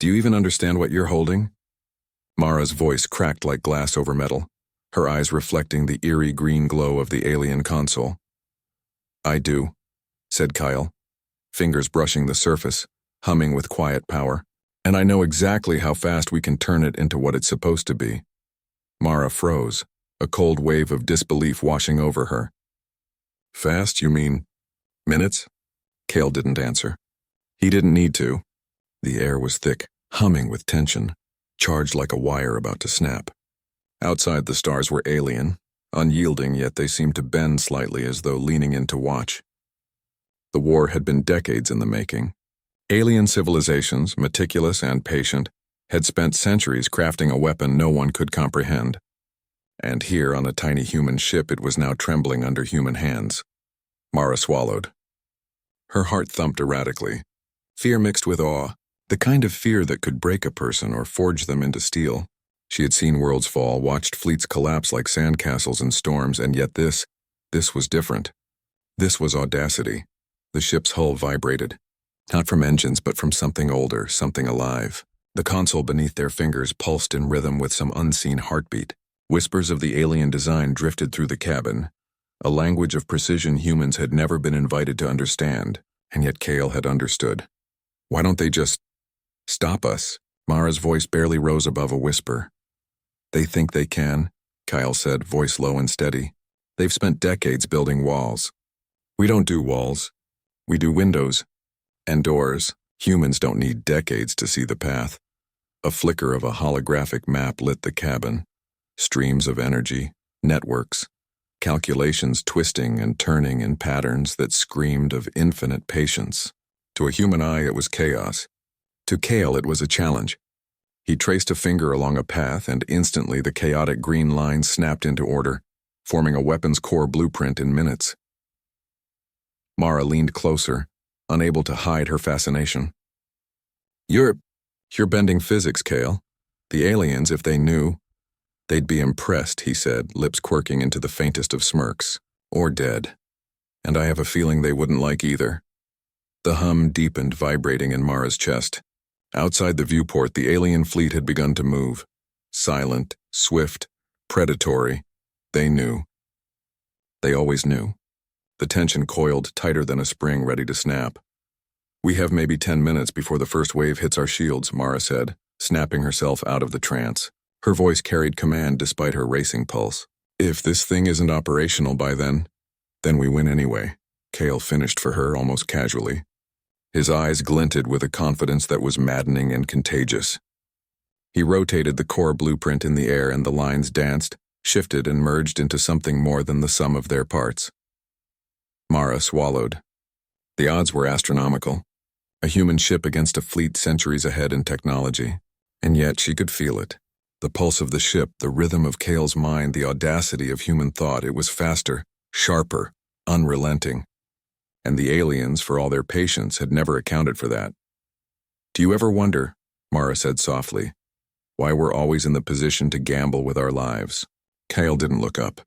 Do you even understand what you're holding? Mara's voice cracked like glass over metal, her eyes reflecting the eerie green glow of the alien console. I do, said Kael, fingers brushing the surface, humming with quiet power. And I know exactly how fast we can turn it into what it's supposed to be. Mara froze, a cold wave of disbelief washing over her. Fast, you mean minutes? Kael didn't answer. He didn't need to. The air was thick, humming with tension, charged like a wire about to snap. Outside, the stars were alien, unyielding, yet they seemed to bend slightly as though leaning in to watch. The war had been decades in the making. Alien civilizations, meticulous and patient, had spent centuries crafting a weapon no one could comprehend. And here, on a tiny human ship, it was now trembling under human hands. Mara swallowed. Her heart thumped erratically. Fear mixed with awe, the kind of fear that could break a person or forge them into steel. She had seen worlds fall, watched fleets collapse like sandcastles in storms, and yet this was different. This was audacity. The ship's hull vibrated. Not from engines, but from something older, something alive. The console beneath their fingers pulsed in rhythm with some unseen heartbeat. Whispers of the alien design drifted through the cabin, a language of precision humans had never been invited to understand, and yet Kael had understood. Why don't they just stop us? Mara's voice barely rose above a whisper. They think they can, Kael said, voice low and steady. They've spent decades building walls. We don't do walls. We do windows. And doors. Humans don't need decades to see the path. A flicker of a holographic map lit the cabin. Streams of energy, networks, calculations twisting and turning in patterns that screamed of infinite patience. To a human eye, it was chaos. To Kael, it was a challenge. He traced a finger along a path, and instantly the chaotic green lines snapped into order, forming a weapon's core blueprint in minutes. Mara leaned closer, unable to hide her fascination. You're bending physics, Kael. The aliens, if they knew, they'd be impressed, he said, lips quirking into the faintest of smirks. Or dead. And I have a feeling they wouldn't like either. The hum deepened, vibrating in Mara's chest. Outside the viewport, the alien fleet had begun to move. Silent, swift, predatory. They knew. They always knew. The tension coiled tighter than a spring ready to snap. We have maybe 10 minutes before the first wave hits our shields, Mara said, snapping herself out of the trance. Her voice carried command despite her racing pulse. If this thing isn't operational by then we win anyway, Kael finished for her almost casually. His eyes glinted with a confidence that was maddening and contagious. He rotated the core blueprint in the air, and the lines danced, shifted, and merged into something more than the sum of their parts. Mara swallowed. The odds were astronomical. A human ship against a fleet centuries ahead in technology. And yet she could feel it. The pulse of the ship, the rhythm of Kael's mind, the audacity of human thought. It was faster, sharper, unrelenting. And the aliens, for all their patience, had never accounted for that. Do you ever wonder, Mara said softly, why we're always in the position to gamble with our lives? Kael didn't look up.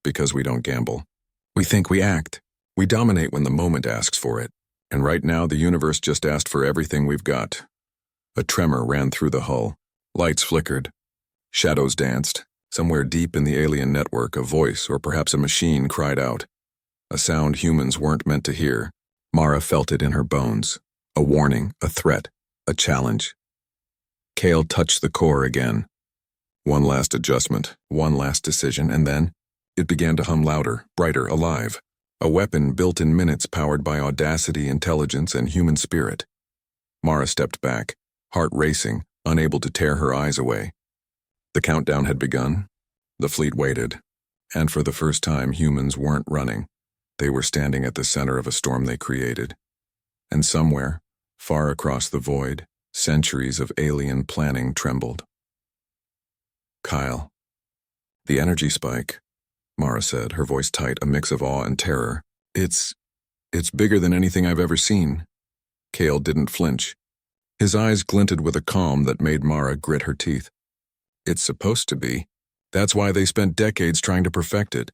Because we don't gamble. We think we act. We dominate when the moment asks for it. And right now the universe just asked for everything we've got. A tremor ran through the hull. Lights flickered. Shadows danced. Somewhere deep in the alien network, a voice, or perhaps a machine, cried out. A sound humans weren't meant to hear. Mara felt it in her bones. A warning, a threat, a challenge. Kael touched the core again. One last adjustment, one last decision, and then it began to hum louder, brighter, alive. A weapon built in minutes, powered by audacity, intelligence, and human spirit. Mara stepped back, heart racing, unable to tear her eyes away. The countdown had begun. The fleet waited. And for the first time, humans weren't running. They were standing at the center of a storm they created. And somewhere, far across the void, centuries of alien planning trembled. Kael. The energy spike, Mara said, her voice tight, a mix of awe and terror. It's bigger than anything I've ever seen. Kael didn't flinch. His eyes glinted with a calm that made Mara grit her teeth. It's supposed to be. That's why they spent decades trying to perfect it.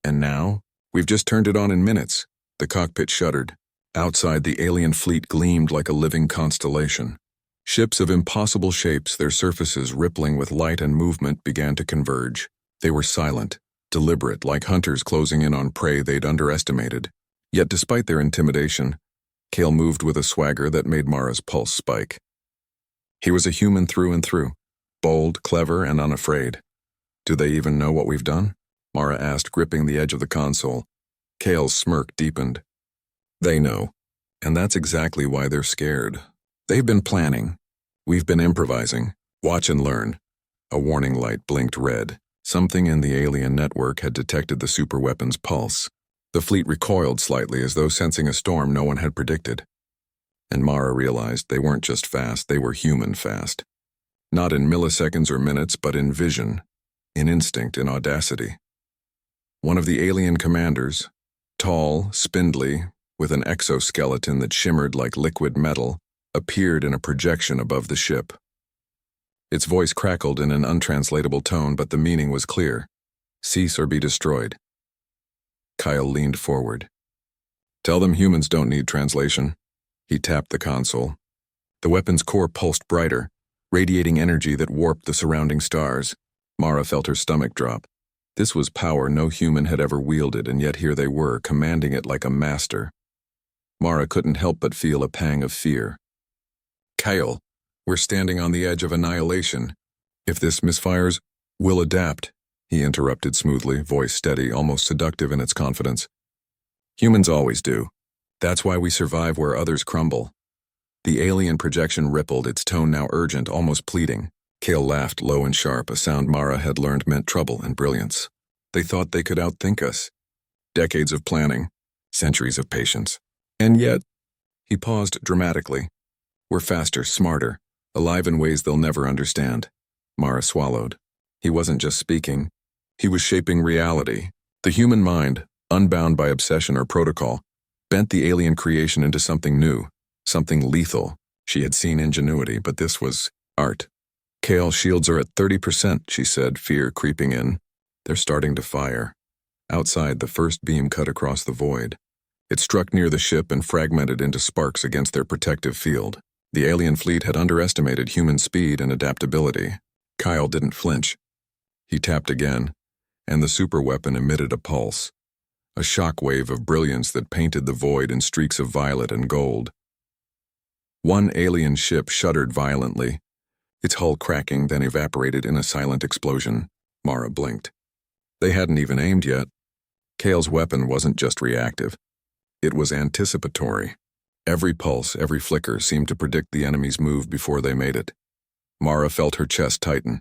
And now, we've just turned it on in minutes. The cockpit shuddered. Outside, the alien fleet gleamed like a living constellation. Ships of impossible shapes, their surfaces rippling with light and movement, began to converge. They were silent, deliberate, like hunters closing in on prey they'd underestimated. Yet despite their intimidation, Kael moved with a swagger that made Mara's pulse spike. He was a human through and through, bold, clever, and unafraid. "Do they even know what we've done?" Mara asked, gripping the edge of the console. Kael's smirk deepened. "They know, and that's exactly why they're scared. They've been planning. We've been improvising. Watch and learn." A warning light blinked red. Something in the alien network had detected the superweapon's pulse. The fleet recoiled slightly, as though sensing a storm no one had predicted. And Mara realized they weren't just fast, they were human fast. Not in milliseconds or minutes, but in vision, in instinct, in audacity. One of the alien commanders, tall, spindly, with an exoskeleton that shimmered like liquid metal, appeared in a projection above the ship. Its voice crackled in an untranslatable tone, but the meaning was clear. "Cease or be destroyed." Kael leaned forward. "Tell them humans don't need translation." He tapped the console. The weapon's core pulsed brighter, radiating energy that warped the surrounding stars. Mara felt her stomach drop. This was power no human had ever wielded, and yet here they were, commanding it like a master. Mara couldn't help but feel a pang of fear. "Kael, we're standing on the edge of annihilation. If this misfires, we'll adapt," he interrupted smoothly, voice steady, almost seductive in its confidence. "Humans always do. That's why we survive where others crumble." The alien projection rippled, its tone now urgent, almost pleading. Kael laughed low and sharp, a sound Mara had learned meant trouble and brilliance. "They thought they could outthink us. Decades of planning, centuries of patience. And yet," he paused dramatically, "we're faster, smarter, alive in ways they'll never understand." Mara swallowed. He wasn't just speaking. He was shaping reality. The human mind, unbound by obsession or protocol, bent the alien creation into something new, something lethal. She had seen Ingenuity, but this was art. "Kael, shields are at 30%, she said, fear creeping in. "They're starting to fire." Outside, the first beam cut across the void. It struck near the ship and fragmented into sparks against their protective field. The alien fleet had underestimated human speed and adaptability. Kael didn't flinch. He tapped again, and the superweapon emitted a pulse, a shock wave of brilliance that painted the void in streaks of violet and gold. One alien ship shuddered violently, its hull cracking, then evaporated in a silent explosion. Mara blinked. They hadn't even aimed yet. Kael's weapon wasn't just reactive. It was anticipatory. Every pulse, every flicker seemed to predict the enemy's move before they made it. Mara felt her chest tighten.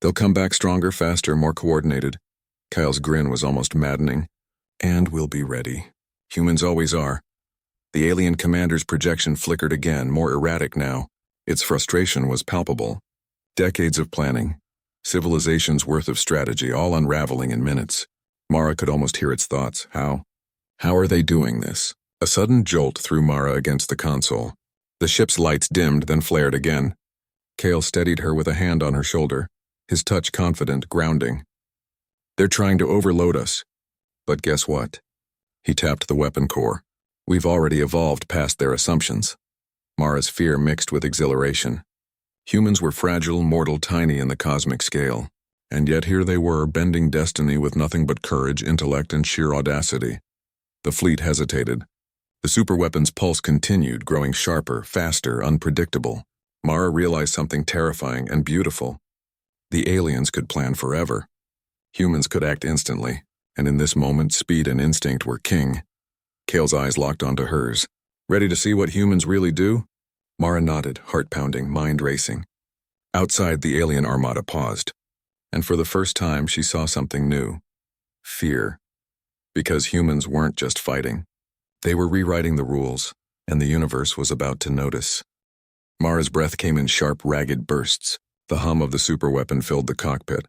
"They'll come back stronger, faster, more coordinated." Kael's grin was almost maddening. "And we'll be ready. Humans always are." The alien commander's projection flickered again, more erratic now. Its frustration was palpable. Decades of planning, civilization's worth of strategy, all unraveling in minutes. Mara could almost hear its thoughts. How are they doing this? A sudden jolt threw Mara against the console. The ship's lights dimmed, then flared again. Kael steadied her with a hand on her shoulder, his touch confident, grounding. "They're trying to overload us. But guess what?" He tapped the weapon core. "We've already evolved past their assumptions." Mara's fear mixed with exhilaration. Humans were fragile, mortal, tiny in the cosmic scale. And yet here they were, bending destiny with nothing but courage, intellect, and sheer audacity. The fleet hesitated. The superweapon's pulse continued, growing sharper, faster, unpredictable. Mara realized something terrifying and beautiful. The aliens could plan forever. Humans could act instantly, and in this moment, speed and instinct were king. Kael's eyes locked onto hers. "Ready to see what humans really do?" Mara nodded, heart pounding, mind racing. Outside, the alien armada paused, and for the first time she saw something new. Fear. Because humans weren't just fighting. They were rewriting the rules, and the universe was about to notice. Mara's breath came in sharp, ragged bursts. The hum of the superweapon filled the cockpit,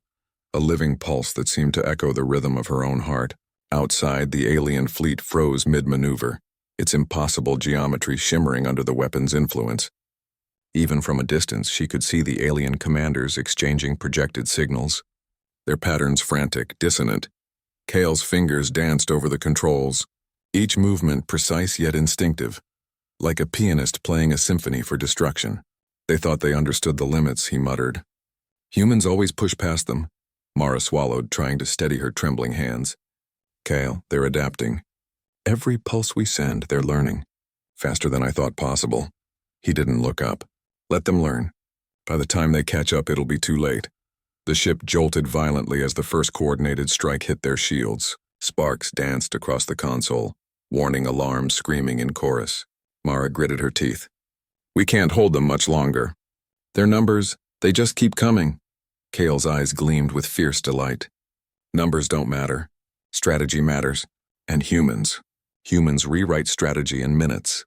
a living pulse that seemed to echo the rhythm of her own heart. Outside, the alien fleet froze mid-maneuver, its impossible geometry shimmering under the weapon's influence. Even from a distance, she could see the alien commanders exchanging projected signals, their patterns frantic, dissonant. Kael's fingers danced over the controls, each movement precise yet instinctive, like a pianist playing a symphony for destruction. They thought they understood the limits, he muttered. Humans always push past them. Mara swallowed, trying to steady her trembling hands. Kael, they're adapting. Every pulse we send, they're learning. Faster than I thought possible. He didn't look up. Let them learn. By the time they catch up, it'll be too late. The ship jolted violently as the first coordinated strike hit their shields. Sparks danced across the console, warning alarms screaming in chorus. Mara gritted her teeth. We can't hold them much longer. Their numbers, they just keep coming. Kael's eyes gleamed with fierce delight. Numbers don't matter. Strategy matters. And humans. Humans rewrite strategy in minutes.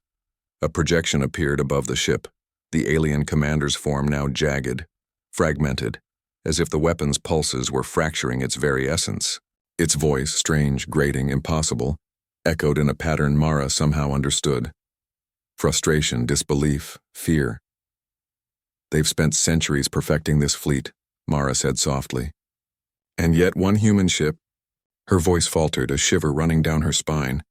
A projection appeared above the ship, the alien commander's form now jagged, fragmented, as if the weapon's pulses were fracturing its very essence. Its voice, strange, grating, impossible, echoed in a pattern Mara somehow understood. Frustration, disbelief, fear. They've spent centuries perfecting this fleet, Mara said softly. And yet one human ship. Her voice faltered, a shiver running down her spine.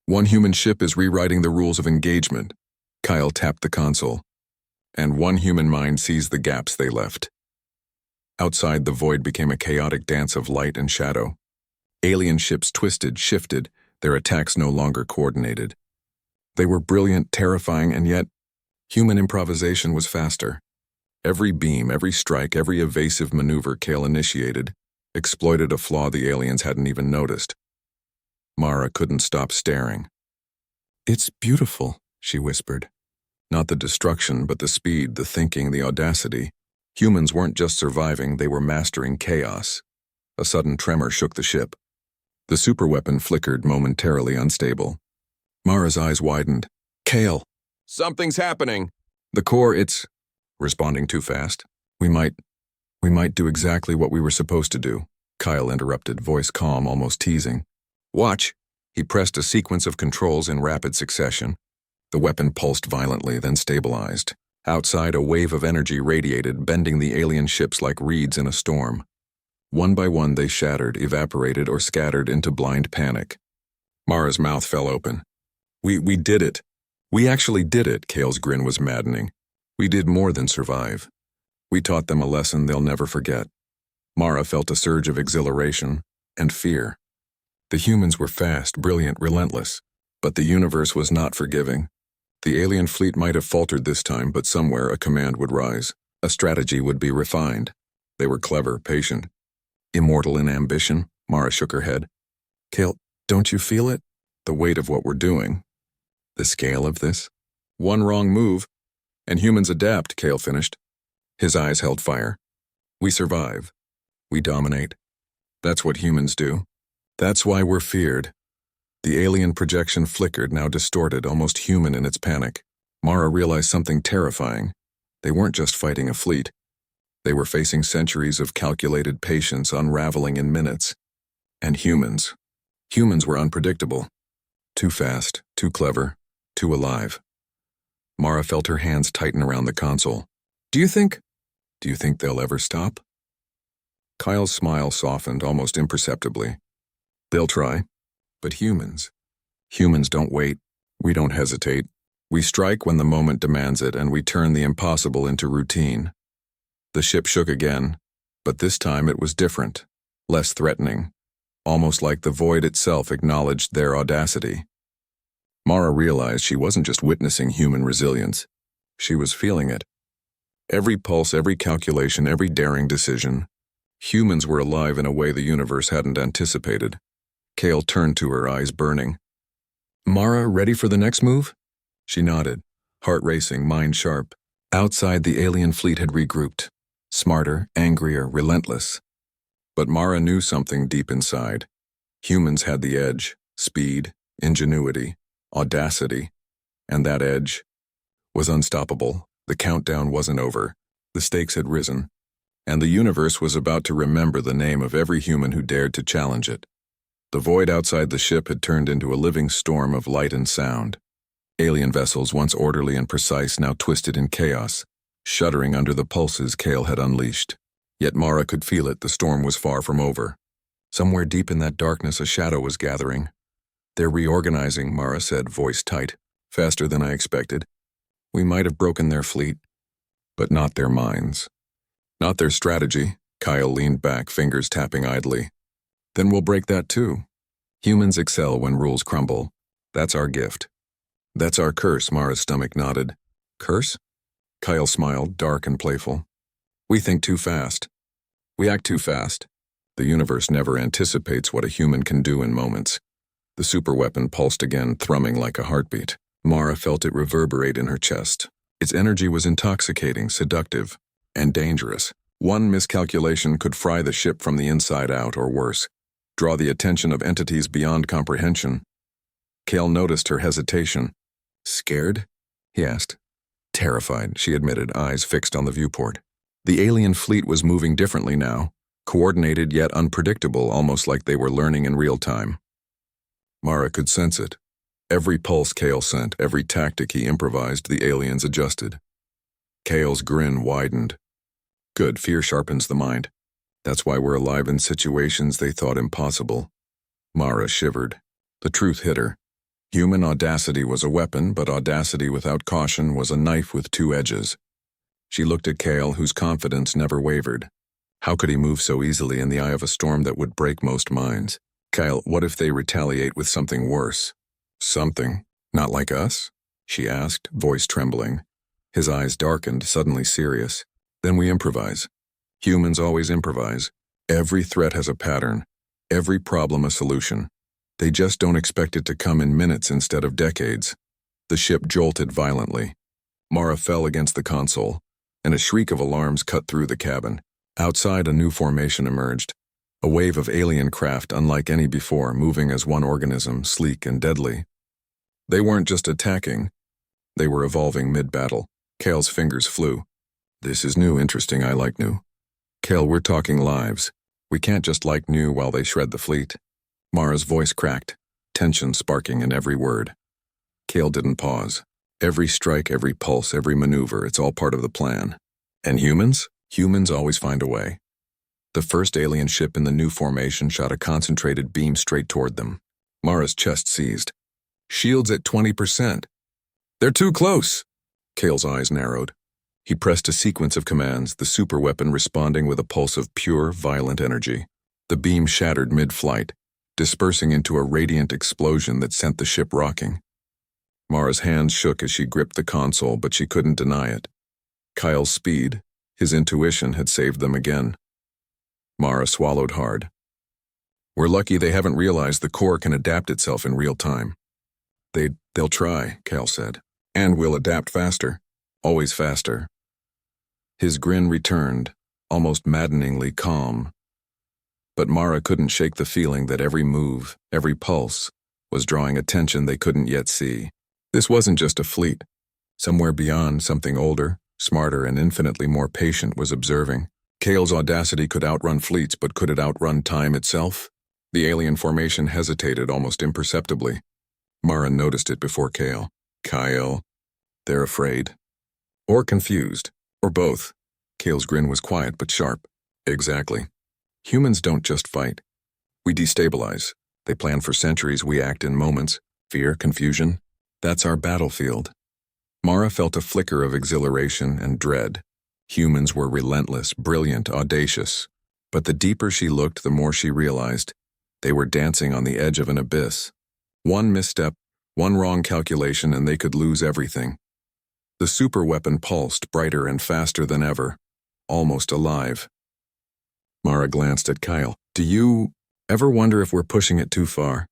One human ship is rewriting the rules of engagement. Kael tapped the console. And one human mind sees the gaps they left. Outside, the void became a chaotic dance of light and shadow. Alien ships twisted, shifted, their attacks no longer coordinated. They were brilliant, terrifying, and yet human improvisation was faster. Every beam, every strike, every evasive maneuver Kael initiated exploited a flaw the aliens hadn't even noticed. Mara couldn't stop staring. It's beautiful, she whispered. Not the destruction, but the speed, the thinking, the audacity. Humans weren't just surviving, they were mastering chaos. A sudden tremor shook the ship. The superweapon flickered, momentarily unstable. Mara's eyes widened. Kael! Something's happening! The core, it's responding too fast. We might do exactly what we were supposed to do, Kael interrupted, voice calm, almost teasing. Watch! He pressed a sequence of controls in rapid succession. The weapon pulsed violently, then stabilized. Outside, a wave of energy radiated, bending the alien ships like reeds in a storm. One by one, they shattered, evaporated, or scattered into blind panic. Mara's mouth fell open. We did it. We actually did it, Kael's grin was maddening. We did more than survive. We taught them a lesson they'll never forget. Mara felt a surge of exhilaration and fear. The humans were fast, brilliant, relentless, but the universe was not forgiving. The alien fleet might have faltered this time, but somewhere a command would rise. A strategy would be refined. They were clever, patient. Immortal in ambition, Mara shook her head. Kael, don't you feel it? The weight of what we're doing. The scale of this? One wrong move, and humans adapt, Kael finished. His eyes held fire. We survive. We dominate. That's what humans do. That's why we're feared. The alien projection flickered, now distorted, almost human in its panic. Mara realized something terrifying. They weren't just fighting a fleet. They were facing centuries of calculated patience unraveling in minutes. And humans. Humans were unpredictable. Too fast, too clever, too alive. Mara felt her hands tighten around the console. Do you think they'll ever stop? Kael's smile softened almost imperceptibly. They'll try. But humans don't wait. We don't hesitate. We strike when the moment demands it, and we turn the impossible into routine. The ship shook again, but this time it was different, less threatening, almost like the void itself acknowledged their audacity. Mara realized she wasn't just witnessing human resilience. She was feeling it. Every pulse, every calculation, every daring decision. Humans were alive in a way the universe hadn't anticipated. Kael turned to her, eyes burning. Mara, ready for the next move? She nodded, heart racing, mind sharp. Outside, the alien fleet had regrouped. Smarter, angrier, relentless. But Mara knew something deep inside. Humans had the edge, speed, ingenuity, audacity. And that edge was unstoppable. The countdown wasn't over. The stakes had risen. And the universe was about to remember the name of every human who dared to challenge it. The void outside the ship had turned into a living storm of light and sound. Alien vessels, once orderly and precise, now twisted in chaos, shuddering under the pulses Kael had unleashed. Yet Mara could feel it, the storm was far from over. Somewhere deep in that darkness a shadow was gathering. They're reorganizing, Mara said, voice tight. Faster than I expected. We might have broken their fleet. but not their minds. Not their strategy. Kael leaned back, fingers tapping idly. Then we'll break that too. Humans excel when rules crumble. That's our gift. That's our curse, Mara's stomach nodded. Curse? Kael smiled, dark and playful. We think too fast. We act too fast. The universe never anticipates what a human can do in moments. The superweapon pulsed again, thrumming like a heartbeat. Mara felt it reverberate in her chest. Its energy was intoxicating, seductive, and dangerous. One miscalculation could fry the ship from the inside out, or worse, draw the attention of entities beyond comprehension. Kael noticed her hesitation. Scared? He asked. Terrified, she admitted, eyes fixed on the viewport. The alien fleet was moving differently now, coordinated yet unpredictable, almost like they were learning in real time. Mara could sense it. Every pulse Kael sent, every tactic he improvised, the aliens adjusted. Kael's grin widened. Good, fear sharpens the mind. That's why we're alive in situations they thought impossible. Mara shivered. The truth hit her. Human audacity was a weapon, but audacity without caution was a knife with two edges. She looked at Kael, whose confidence never wavered. How could he move so easily in the eye of a storm that would break most minds? Kael, what if they retaliate with something worse? Something? Not like us? She asked, voice trembling. His eyes darkened, suddenly serious. Then we improvise. Humans always improvise. Every threat has a pattern. Every problem a solution. They just don't expect it to come in minutes instead of decades. The ship jolted violently. Mara fell against the console, and a shriek of alarms cut through the cabin. Outside, a new formation emerged. A wave of alien craft unlike any before, moving as one organism, sleek and deadly. They weren't just attacking. They were evolving mid-battle. Kael's fingers flew. This is new, interesting, I like new. Kael, we're talking lives. We can't just like new while they shred the fleet. Mara's voice cracked, tension sparking in every word. Kael didn't pause. Every strike, every pulse, every maneuver, it's all part of the plan. And humans? Humans always find a way. The first alien ship in the new formation shot a concentrated beam straight toward them. Mara's chest seized. Shields at 20%. They're too close! Kael's eyes narrowed. He pressed a sequence of commands, the superweapon responding with a pulse of pure, violent energy. The beam shattered mid-flight, dispersing into a radiant explosion that sent the ship rocking. Mara's hands shook as she gripped the console, but she couldn't deny it. Kael's speed, his intuition, had saved them again. Mara swallowed hard. We're lucky they haven't realized the core can adapt itself in real time. They'll try, Kael said. And we'll adapt faster. Always faster. His grin returned, almost maddeningly calm. But Mara couldn't shake the feeling that every move, every pulse, was drawing attention they couldn't yet see. This wasn't just a fleet. Somewhere beyond, something older, smarter, and infinitely more patient was observing. Kael's audacity could outrun fleets, but could it outrun time itself? The alien formation hesitated almost imperceptibly. Mara noticed it before Kael. Kael. They're afraid. Or confused. Or both. Kael's grin was quiet but sharp. Exactly. Humans don't just fight. We destabilize. They plan for centuries, we act in moments. Fear, confusion. That's our battlefield. Mara felt a flicker of exhilaration and dread. Humans were relentless, brilliant, audacious. But the deeper she looked, the more she realized they were dancing on the edge of an abyss. One misstep, one wrong calculation, and they could lose everything. The superweapon pulsed, brighter and faster than ever, almost alive. Mara glanced at Kael. Do you ever wonder if we're pushing it too far?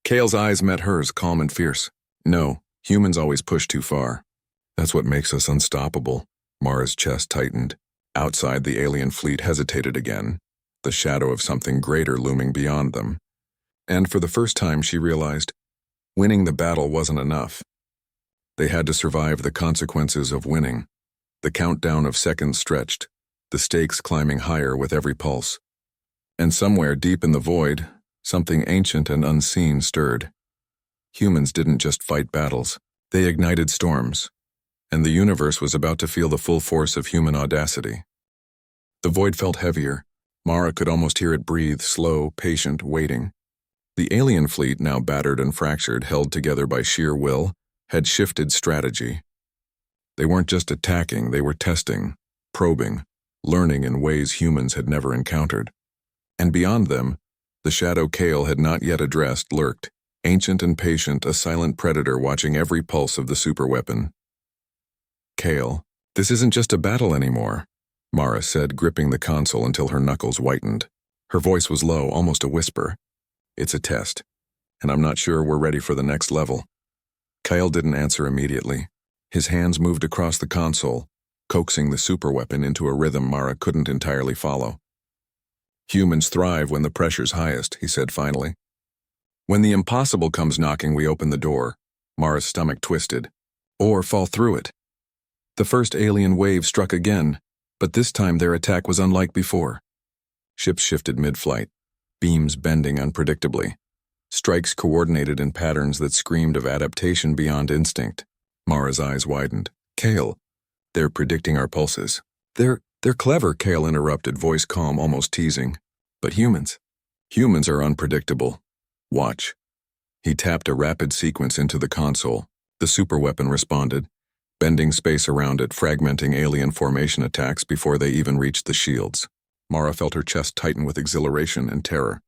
Kael's eyes met hers, calm and fierce. No, humans always push too far. That's what makes us unstoppable. Mara's chest tightened. Outside, the alien fleet hesitated again, the shadow of something greater looming beyond them. And for the first time, she realized winning the battle wasn't enough. They had to survive the consequences of winning. The countdown of seconds stretched, the stakes climbing higher with every pulse. And somewhere deep in the void, something ancient and unseen stirred. Humans didn't just fight battles, they ignited storms, and the universe was about to feel the full force of human audacity. The void felt heavier. Mara could almost hear it breathe, slow, patient, waiting. The alien fleet, now battered and fractured, held together by sheer will, had shifted strategy. They weren't just attacking, they were testing, probing, learning in ways humans had never encountered. And beyond them, the shadow Kael had not yet addressed lurked, ancient and patient, a silent predator watching every pulse of the superweapon. Kael, this isn't just a battle anymore, Mara said, gripping the console until her knuckles whitened. Her voice was low, almost a whisper. It's a test, and I'm not sure we're ready for the next level. Kael didn't answer immediately. His hands moved across the console, coaxing the superweapon into a rhythm Mara couldn't entirely follow. Humans thrive when the pressure's highest, he said finally. When the impossible comes knocking, we open the door. Mara's stomach twisted. Or fall through it. The first alien wave struck again, but this time their attack was unlike before. Ships shifted mid-flight, beams bending unpredictably. Strikes coordinated in patterns that screamed of adaptation beyond instinct. Mara's eyes widened. Kael, they're predicting our pulses. They're clever, Kael interrupted, voice calm, almost teasing. But humans are unpredictable. Watch. He tapped a rapid sequence into the console. The superweapon responded, bending space around it, fragmenting alien formation attacks before they even reached the shields. Mara felt her chest tighten with exhilaration and terror.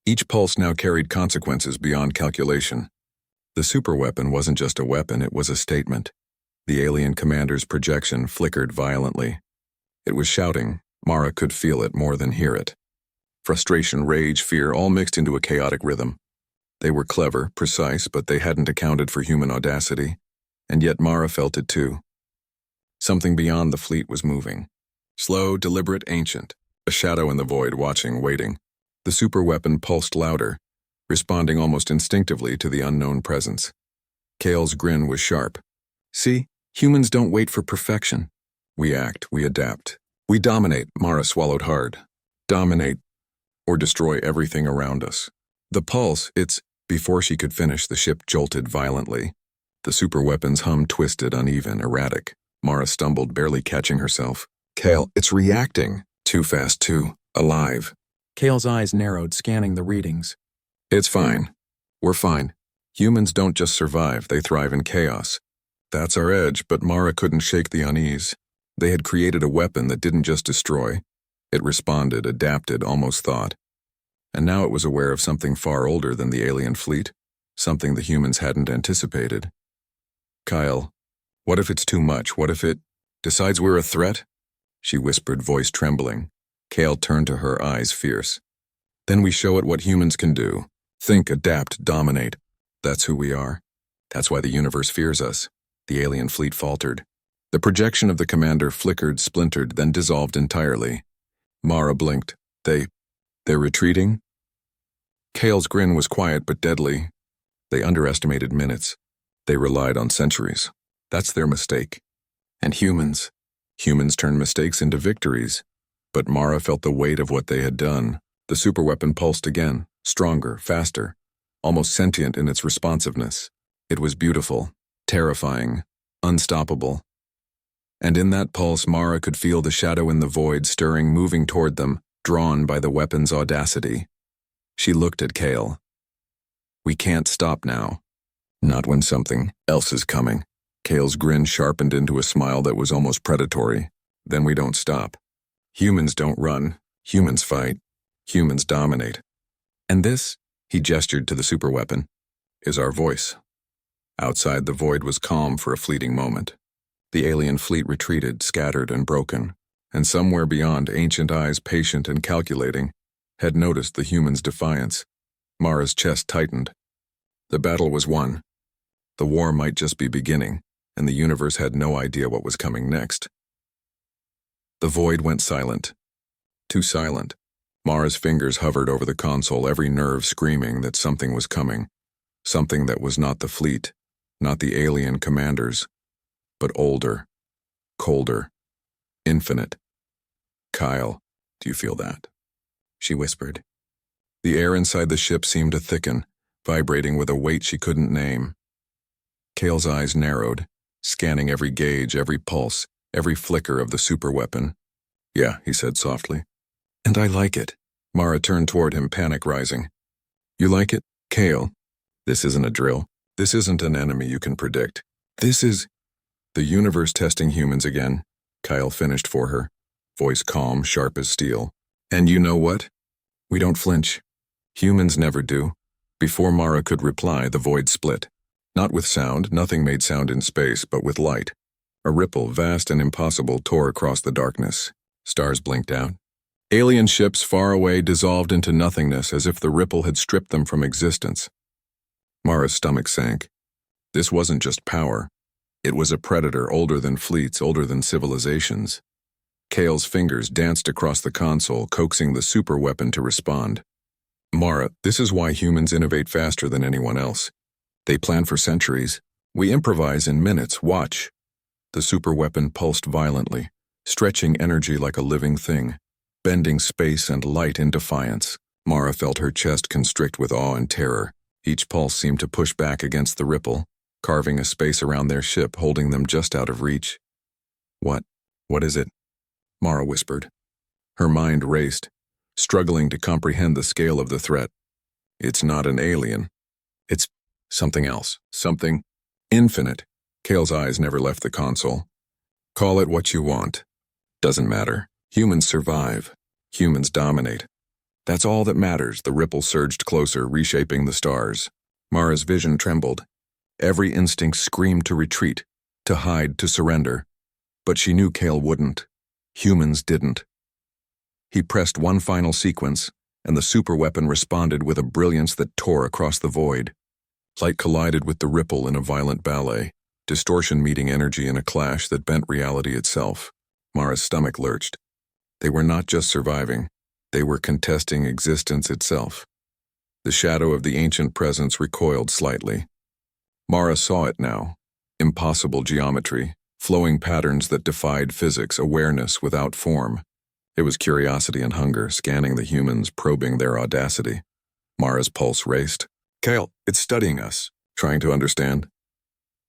Each pulse now carried consequences beyond calculation. The superweapon wasn't just a weapon, it was a statement. The alien commander's projection flickered violently. It was shouting. Mara could feel it more than hear it. Frustration, rage, fear, all mixed into a chaotic rhythm. They were clever, precise, but they hadn't accounted for human audacity. And yet Mara felt it too. Something beyond the fleet was moving. Slow, deliberate, ancient. A shadow in the void, watching, waiting. The superweapon pulsed louder, responding almost instinctively to the unknown presence. Kael's grin was sharp. See, humans don't wait for perfection. We act, we adapt. We dominate, Mara swallowed hard. Dominate, or destroy everything around us. The pulse, Before she could finish, the ship jolted violently. The superweapon's hum twisted, uneven, erratic. Mara stumbled, barely catching herself. Kael, it's reacting. Too fast, too alive. Kael's eyes narrowed, scanning the readings. It's fine. We're fine. Humans don't just survive, they thrive in chaos. That's our edge, but Mara couldn't shake the unease. They had created a weapon that didn't just destroy. It responded, adapted, almost thought. And now it was aware of something far older than the alien fleet, something the humans hadn't anticipated. Kael, what if it's too much? What if it decides we're a threat? She whispered, voice trembling. Kael turned to her, eyes fierce. Then we show it what humans can do. Think, adapt, dominate. That's who we are. That's why the universe fears us. The alien fleet faltered. The projection of the commander flickered, splintered, then dissolved entirely. Mara blinked. They're retreating? Kael's grin was quiet but deadly. They underestimated minutes. They relied on centuries. That's their mistake. And humans turn mistakes into victories. But Mara felt the weight of what they had done. The superweapon pulsed again, stronger, faster, almost sentient in its responsiveness. It was beautiful, terrifying, unstoppable. And in that pulse, Mara could feel the shadow in the void stirring, moving toward them, drawn by the weapon's audacity. She looked at Kael. We can't stop now. Not when something else is coming. Kael's grin sharpened into a smile that was almost predatory. Then we don't stop. Humans don't run. Humans fight. Humans dominate. And this, he gestured to the superweapon, is our voice. Outside, the void was calm for a fleeting moment. The alien fleet retreated, scattered and broken, and somewhere beyond, ancient eyes, patient and calculating, had noticed the humans' defiance. Mara's chest tightened. The battle was won. The war might just be beginning, and the universe had no idea what was coming next. The void went silent. Too silent. Mara's fingers hovered over the console, every nerve screaming that something was coming. Something that was not the fleet, not the alien commanders, but older, colder, infinite. Kael, do you feel that? She whispered. The air inside the ship seemed to thicken, vibrating with a weight she couldn't name. Kael's eyes narrowed, scanning every gauge, every pulse, every flicker of the superweapon. Yeah, he said softly. And I like it. Mara turned toward him, panic rising. You like it, Kael? This isn't a drill. This isn't an enemy you can predict. This is... The universe testing humans again, Kael finished for her, voice calm, sharp as steel. And you know what? We don't flinch. Humans never do. Before Mara could reply, the void split. Not with sound, nothing made sound in space, but with light. A ripple, vast and impossible, tore across the darkness. Stars blinked out. Alien ships far away dissolved into nothingness as if the ripple had stripped them from existence. Mara's stomach sank. This wasn't just power. It was a predator older than fleets, older than civilizations. Kael's fingers danced across the console, coaxing the superweapon to respond. Mara, this is why humans innovate faster than anyone else. They plan for centuries. We improvise in minutes. Watch. The superweapon pulsed violently, stretching energy like a living thing, bending space and light in defiance. Mara felt her chest constrict with awe and terror. Each pulse seemed to push back against the ripple, carving a space around their ship, holding them just out of reach. What is it? Mara whispered. Her mind raced, struggling to comprehend the scale of the threat. It's not an alien. It's something else, something infinite. Kael's eyes never left the console. Call it what you want. Doesn't matter. Humans survive. Humans dominate. That's all that matters. The ripple surged closer, reshaping the stars. Mara's vision trembled. Every instinct screamed to retreat, to hide, to surrender. But she knew Kael wouldn't. Humans didn't. He pressed one final sequence, and the superweapon responded with a brilliance that tore across the void. Light collided with the ripple in a violent ballet, distortion meeting energy in a clash that bent reality itself. Mara's stomach lurched. They were not just surviving, they were contesting existence itself. The shadow of the ancient presence recoiled slightly. Mara saw it now. Impossible geometry, flowing patterns that defied physics, awareness without form. It was curiosity and hunger, scanning the humans, probing their audacity. Mara's pulse raced. Kael, it's studying us, trying to understand.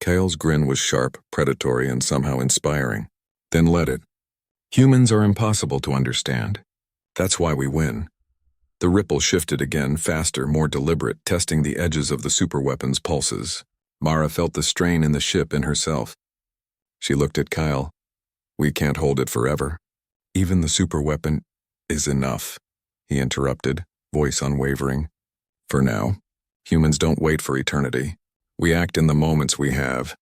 Kael's grin was sharp, predatory, and somehow inspiring. Then let it. Humans are impossible to understand. That's why we win. The ripple shifted again, faster, more deliberate, testing the edges of the superweapon's pulses. Mara felt the strain in the ship, in herself. She looked at Kael. We can't hold it forever. Even the superweapon is enough, he interrupted, voice unwavering. For now, humans don't wait for eternity. We act in the moments we have.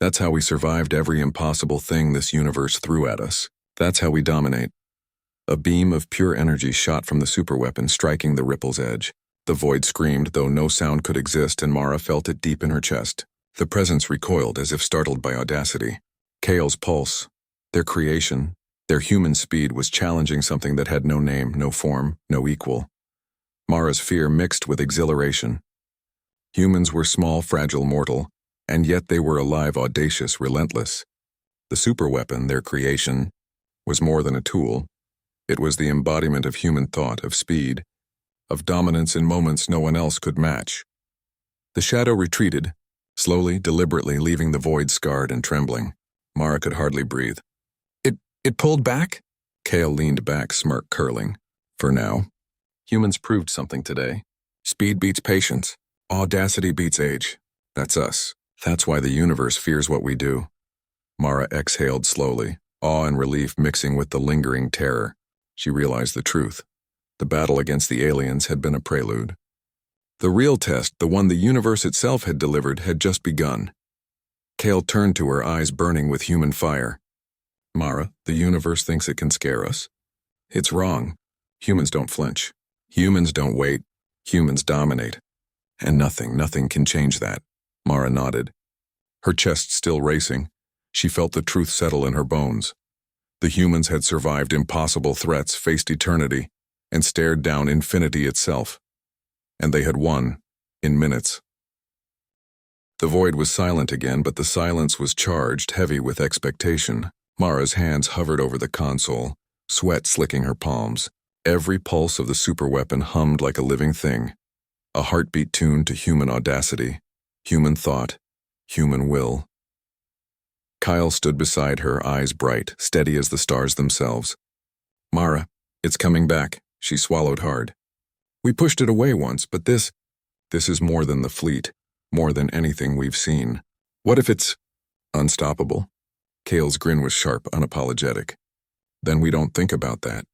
That's how we survived every impossible thing this universe threw at us. That's how we dominate. A beam of pure energy shot from the superweapon, striking the ripple's edge. The void screamed, though no sound could exist, and Mara felt it deep in her chest. The presence recoiled as if startled by audacity. Kael's pulse, their creation, their human speed was challenging something that had no name, no form, no equal. Mara's fear mixed with exhilaration. Humans were small, fragile, mortal, and yet they were alive, audacious, relentless. The superweapon, their creation, was more than a tool. It was the embodiment of human thought, of speed, of dominance in moments no one else could match. The shadow retreated, slowly, deliberately, leaving the void scarred and trembling. Mara could hardly breathe. It pulled back? Kael leaned back, smirk curling. For now. Humans proved something today. Speed beats patience. Audacity beats age. That's us. That's why the universe fears what we do. Mara exhaled slowly, awe and relief mixing with the lingering terror. She realized the truth. The battle against the aliens had been a prelude. The real test, the one the universe itself had delivered, had just begun. Kael turned to her, eyes burning with human fire. Mara, the universe thinks it can scare us. It's wrong. Humans don't flinch. Humans don't wait. Humans dominate. And nothing can change that. Mara nodded. Her chest still racing. She felt the truth settle in her bones. The humans had survived impossible threats, faced eternity, and stared down infinity itself. And they had won, in minutes. The void was silent again, but the silence was charged, heavy with expectation. Mara's hands hovered over the console, sweat slicking her palms. Every pulse of the superweapon hummed like a living thing, a heartbeat tuned to human audacity, human thought, human will. Kael stood beside her, eyes bright, steady as the stars themselves. Mara, it's coming back, she swallowed hard. We pushed it away once, but this is more than the fleet, more than anything we've seen. What if it's unstoppable? Kael's grin was sharp, unapologetic. Then we don't think about that.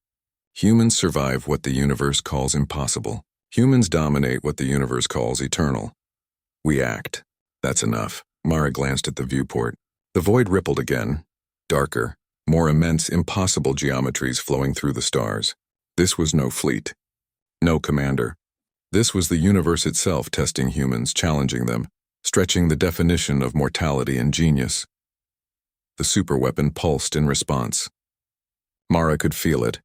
Humans survive what the universe calls impossible. Humans dominate what the universe calls eternal. We act. That's enough. Mara glanced at the viewport. The void rippled again. Darker, more immense, impossible geometries flowing through the stars. This was no fleet. No commander. This was the universe itself testing humans, challenging them, stretching the definition of mortality and genius. The superweapon pulsed in response. Mara could feel it,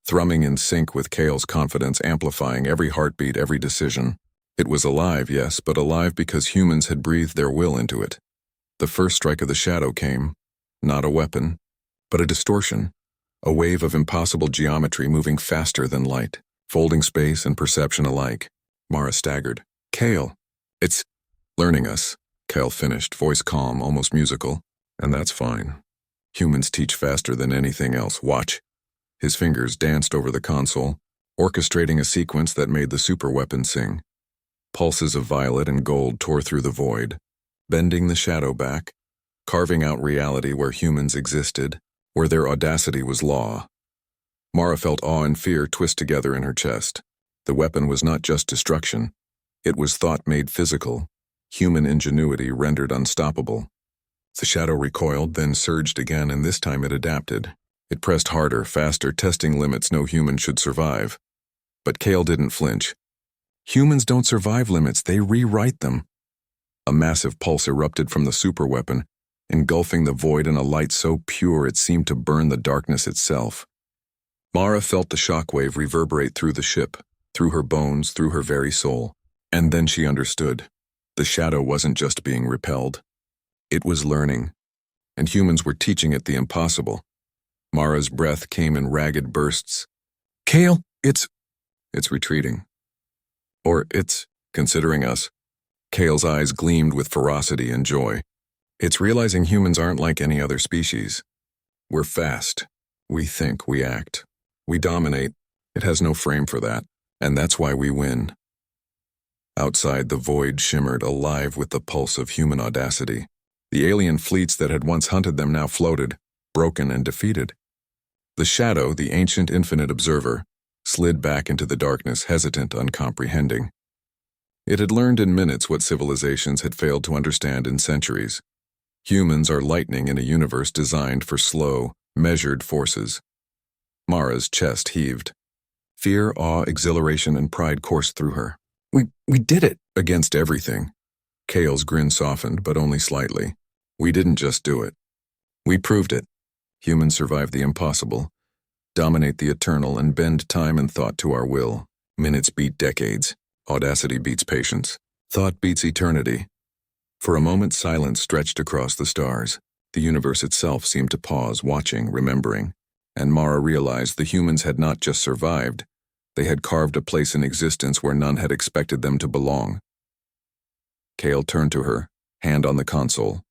thrumming in sync with Kael's confidence, amplifying every heartbeat, every decision. It was alive, yes, but alive because humans had breathed their will into it. The first strike of the shadow came, not a weapon, but a distortion, a wave of impossible geometry moving faster than light, folding space and perception alike. Mara staggered. Kael, it's learning us, Kael finished, voice calm, almost musical. And that's fine. Humans teach faster than anything else. Watch. His fingers danced over the console, orchestrating a sequence that made the superweapon sing. Pulses of violet and gold tore through the void, bending the shadow back, carving out reality where humans existed, where their audacity was law. Mara felt awe and fear twist together in her chest. The weapon was not just destruction. It was thought made physical, human ingenuity rendered unstoppable. The shadow recoiled, then surged again, and this time it adapted. It pressed harder, faster, testing limits no human should survive. But Kael didn't flinch. Humans don't survive limits, they rewrite them. A massive pulse erupted from the superweapon, engulfing the void in a light so pure it seemed to burn the darkness itself. Mara felt the shockwave reverberate through the ship, through her bones, through her very soul. And then she understood. The shadow wasn't just being repelled. It was learning, and humans were teaching it the impossible. Mara's breath came in ragged bursts. Kael, it's retreating. Or it's considering us. Kael's eyes gleamed with ferocity and joy. It's realizing humans aren't like any other species. We're fast. We think, we act. We dominate. It has no frame for that, and that's why we win. Outside, the void shimmered, alive with the pulse of human audacity. The alien fleets that had once hunted them now floated, broken and defeated. The shadow, the ancient infinite observer, slid back into the darkness, hesitant, uncomprehending. It had learned in minutes what civilizations had failed to understand in centuries. Humans are lightning in a universe designed for slow, measured forces. Mara's chest heaved. Fear, awe, exhilaration, and pride coursed through her. We did it! Against everything. Kael's grin softened, but only slightly. We didn't just do it. We proved it. Humans survive the impossible, dominate the eternal, and bend time and thought to our will. Minutes beat decades. Audacity beats patience. Thought beats eternity. For a moment, silence stretched across the stars. The universe itself seemed to pause, watching, remembering. And Mara realized the humans had not just survived. They had carved a place in existence where none had expected them to belong. Kael turned to her, hand on the console.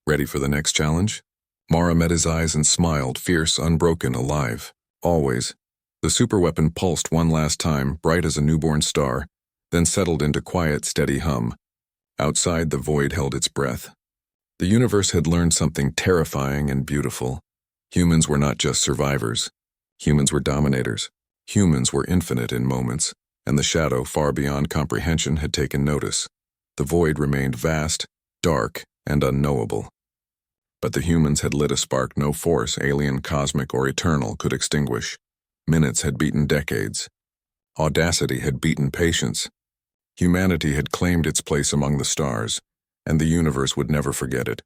Ready for the next challenge? Mara met his eyes and smiled, fierce, unbroken, alive. Always. The superweapon pulsed one last time, bright as a newborn star, then settled into quiet, steady hum. Outside, the void held its breath. The universe had learned something terrifying and beautiful. Humans were not just survivors. Humans were dominators. Humans were infinite in moments, and the shadow, far beyond comprehension, had taken notice. The void remained vast, dark, and unknowable. But the humans had lit a spark no force, alien, cosmic, or eternal, could extinguish. Minutes had beaten decades. Audacity had beaten patience. Humanity had claimed its place among the stars, and the universe would never forget it.